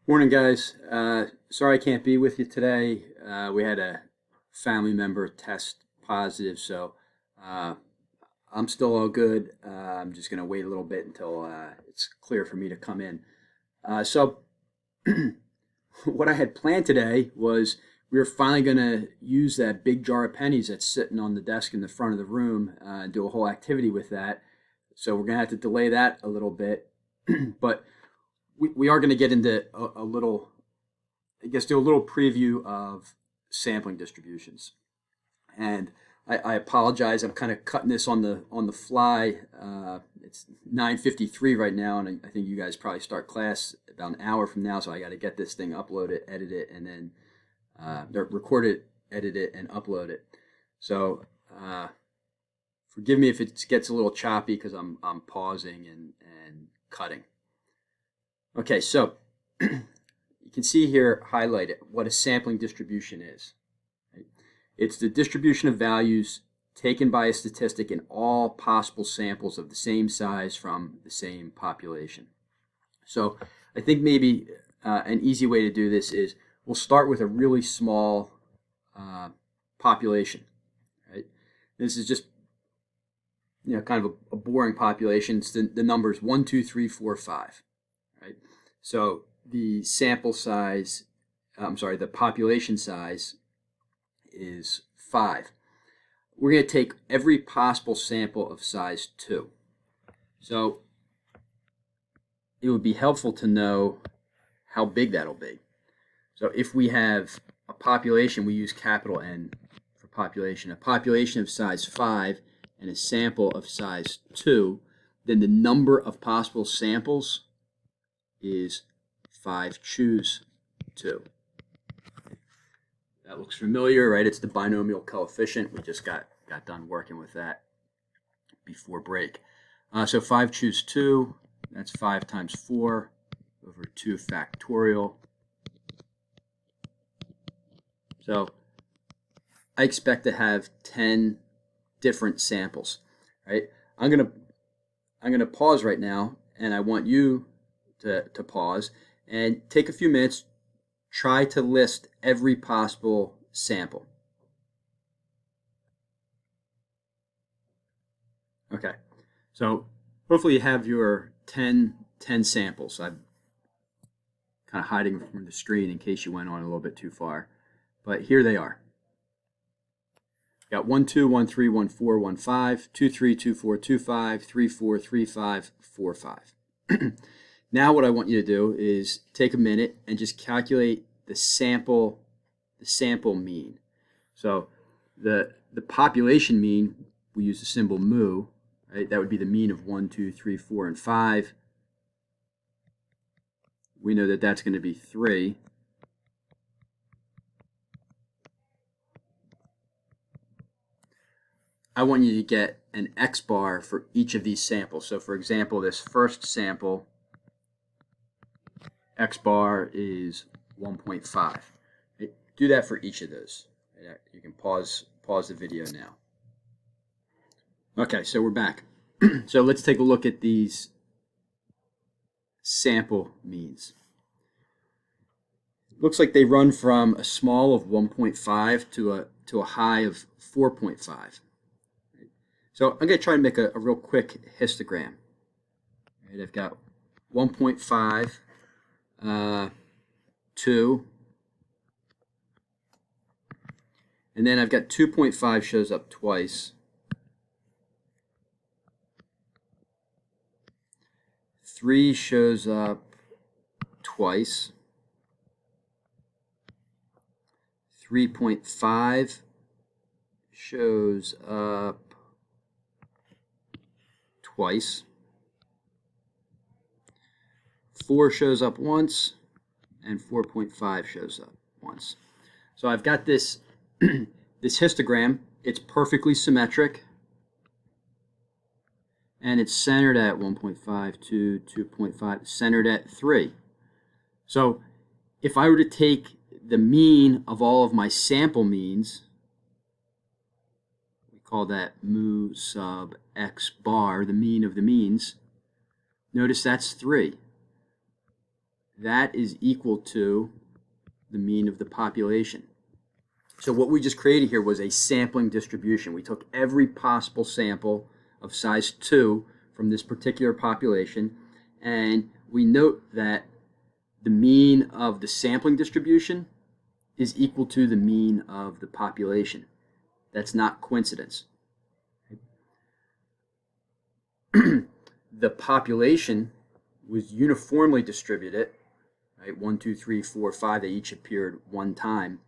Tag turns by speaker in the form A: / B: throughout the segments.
A: Morning, guys. Sorry I can't be with you today. We had a family member test positive, so uh, I'm still all good. I'm just going to wait a little bit until it's clear for me to come in. So, what I had planned today was we were finally going to use that big jar of pennies that's sitting on the desk in the front of the room and do a whole activity with that. So, we're going to have to delay that a little bit. But we are going to get into a little, I guess, do a little preview of sampling distributions. And I apologize. I'm kind of cutting this on the fly. It's 9:53 right now, and I think you guys probably start class about an hour from now. So I got to get this thing uploaded, edit it, and then record it, edit it, and upload it. So forgive me if it gets a little choppy because I'm pausing and cutting. Okay, so you can see here highlighted what a sampling distribution is. Right? It's the distribution of values taken by a statistic in all possible samples of the same size from the same population. So I think maybe an easy way to do this is we'll start with a really small population. Right? This is just kind of a boring population. It's the numbers 1, 2, 3, 4, 5. Right? So the sample size, the population size is 5. We're going to take every possible sample of size 2. So it would be helpful to know how big that'll be. So if we have a population, we use capital N for population, a population of size 5 and a sample of size 2, then the number of possible samples is 5 choose 2. That looks familiar, right? It's the binomial coefficient. We just got done working with that before break. So 5 choose 2, that's 5 times 4 over 2 factorial. So I expect to have 10 different samples, right? I'm gonna pause right now, and I want you to pause and take a few minutes, try to list every possible sample. Okay, so hopefully you have your 10 samples. I'm kind of hiding from the screen in case you went on a little bit too far, but here they are. Got 1, 2, 1, 3, 1, 4, 1, 5, 2, 3, 2, 4, 2, 5, 3, 4, 3, 5, 4, 5. Now what I want you to do is take a minute and just calculate the sample mean. So the population mean, we use the symbol mu, right? That would be the mean of 1, 2, 3, 4, and 5. We know that that's going to be 3. I want you to get an X bar for each of these samples. So for example, this first sample, X bar is 1.5. Right? Do that for each of those. You can pause the video now. Okay, so we're back. So let's take a look at these sample means. Looks like they run from a small of 1.5 to a high of 4.5. So I'm going to try to make a real quick histogram. Right, I've got 1.5, 2, and then I've got 2.5 shows up twice. 3 shows up twice. 3.5 shows up twice. 4 shows up once, and 4.5 shows up once. So I've got this this histogram. It's perfectly symmetric, and it's centered at 1.5, 2, 2.5, centered at 3. So if I were to take the mean of all of my sample means, we call that mu sub x bar, the mean of the means. Notice that's 3. that is equal to the mean of the population. So what we just created here was a sampling distribution. We took every possible sample of size 2 from this particular population, and we note that the mean of the sampling distribution is equal to the mean of the population. That's not coincidence. The population was uniformly distributed, right? 1, 2, 3, 4, 5, they each appeared one time.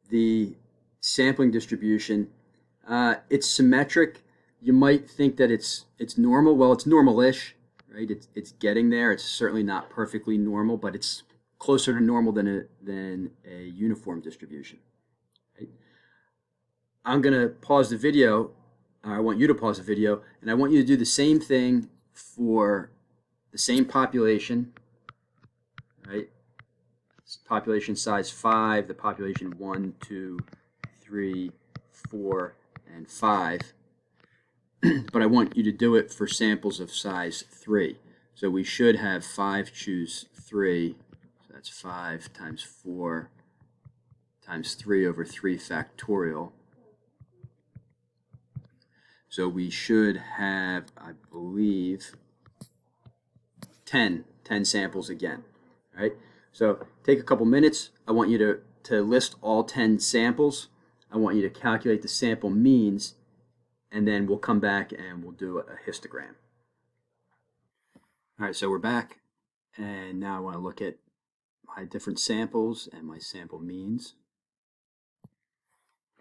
A: The sampling distribution, it's symmetric. You might think that it's normal. Well, it's normal-ish, right? It's getting there. It's certainly not perfectly normal, but it's closer to normal than a uniform distribution. Right? I'm going to pause the video. I want you to pause the video, and I want you to do the same thing for the same population, right? Population size 5, the population 1, 2, 3, 4, and 5. But I want you to do it for samples of size 3. So we should have 5 choose 3. So that's 5 times 4 times 3 over 3 factorial. So we should have, I believe, 10 samples again, right? So take a couple minutes. I want you to list all 10 samples. I want you to calculate the sample means, and then we'll come back and we'll do a histogram. All right, so we're back, and now I want to look at my different samples and my sample means.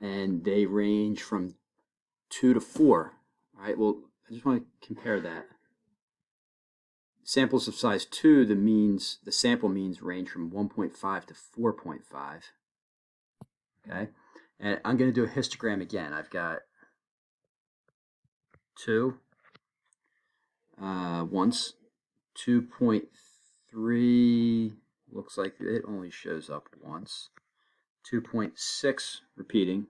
A: And they range from 2 to 4. All right, well, I just want to compare that. Samples of size 2, the sample means range from 1.5 to 4.5. Okay, and I'm going to do a histogram again. I've got 2 once, 2.3 looks like it only shows up once, 2.6 repeating,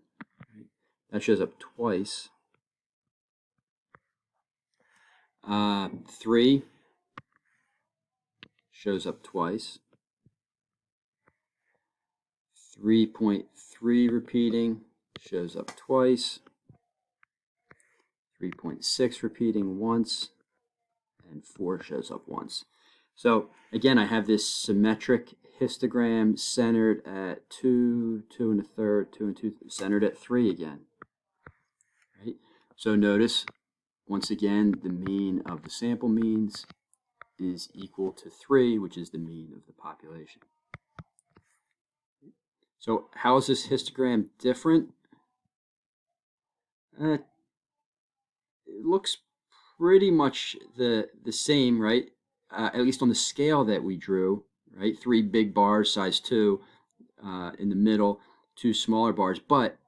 A: that shows up twice, 3 shows up twice, 3.3 repeating shows up twice, 3.6 repeating once, and 4 shows up once. So again, I have this symmetric histogram centered at 2, 2 1/3, 2 and 2, centered at 3 again. Right? So notice, once again, the mean of the sample means is equal to 3, which is the mean of the population. So how is this histogram different? It looks pretty much the same, right? At least on the scale that we drew, right? 3 big bars, size 2, in the middle, 2 smaller bars. But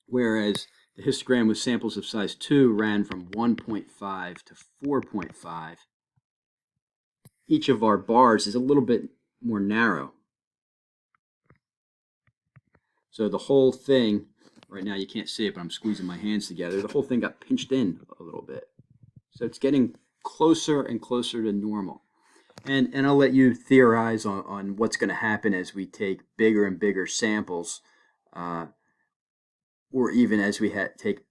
A: whereas the histogram with samples of size 2 ran from 1.5 to 4.5, each of our bars is a little bit more narrow. So the whole thing, right now you can't see it, but I'm squeezing my hands together, the whole thing got pinched in a little bit. So it's getting closer and closer to normal. And I'll let you theorize on what's going to happen as we take bigger and bigger samples, or even as we take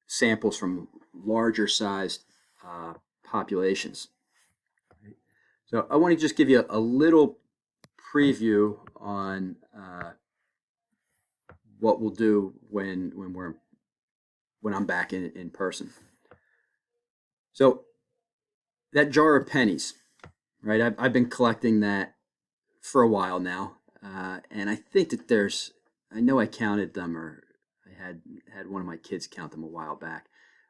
A: samples from larger sized populations. So I want to just give you a little preview on what we'll do when I'm back in person. So that jar of pennies, right? I've been collecting that for a while now, and I think that I know I counted them, or I had one of my kids count them a while back.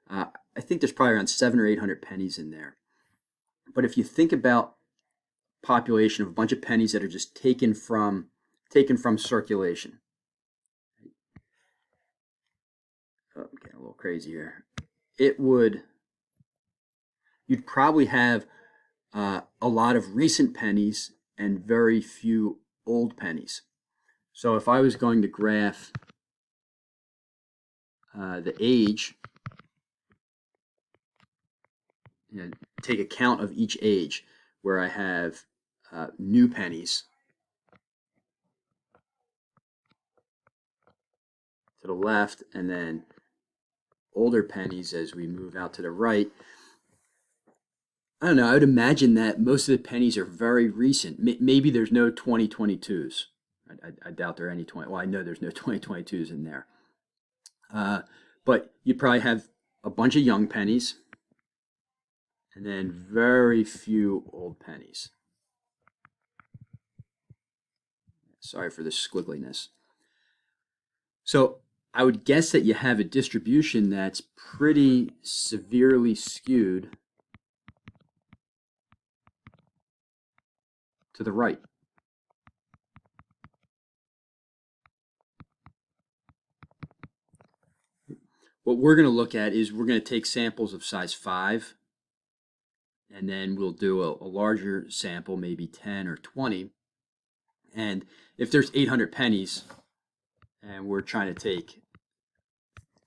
A: I think there's probably around 700 or 800 pennies in there. But if you think about population of a bunch of pennies that are just taken from circulation. Oh, I'm getting a little crazy here. You'd probably have a lot of recent pennies and very few old pennies. So if I was going to graph the age, take a count of each age, where I have new pennies to the left, and then older pennies as we move out to the right. I don't know. I would imagine that most of the pennies are very recent. Maybe there's no 2022s. I doubt there are any 20. Well, I know there's no 2022s in there. But you probably have a bunch of young pennies and then very few old pennies. Sorry for the squiggliness. So I would guess that you have a distribution that's pretty severely skewed to the right. What we're going to look at is we're going to take samples of size 5, and then we'll do a larger sample, maybe 10 or 20. And if there's 800 pennies and we're trying to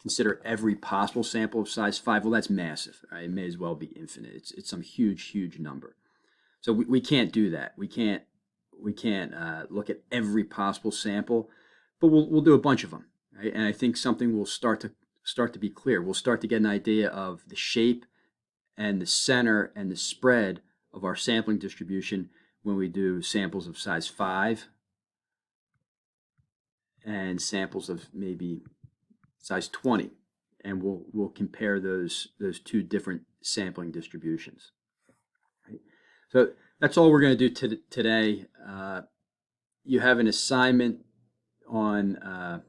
A: consider every possible sample of size 5, well, that's massive. Right? It may as well be infinite. It's some huge number. So we can't do that. We can't look at every possible sample, but we'll do a bunch of them. Right? And I think something will start to be clear. We'll start to get an idea of the shape and the center and the spread of our sampling distribution when we do samples of size 5 and samples of maybe size 20, and we'll compare those two different sampling distributions. Right? So that's all we're going to do today. You have an assignment on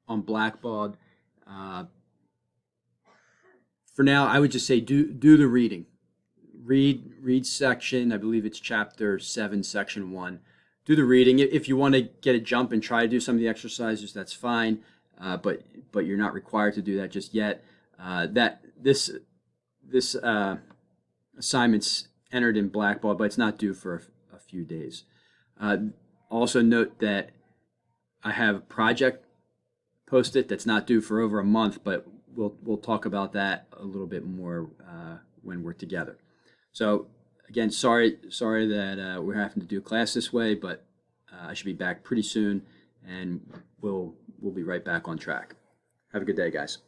A: Blackboard. For now, I would just say do the reading. Read section, I believe it's chapter 7, section 1. Do the reading. If you want to get a jump and try to do some of the exercises, that's fine. But you're not required to do that just yet. This assignment's entered in Blackboard, but it's not due for a few days. Also note that I have a project posted that's not due for over a month, but we'll talk about that a little bit more when we're together. So again, sorry that we're having to do class this way, but I should be back pretty soon, and we'll be right back on track. Have a good day, guys.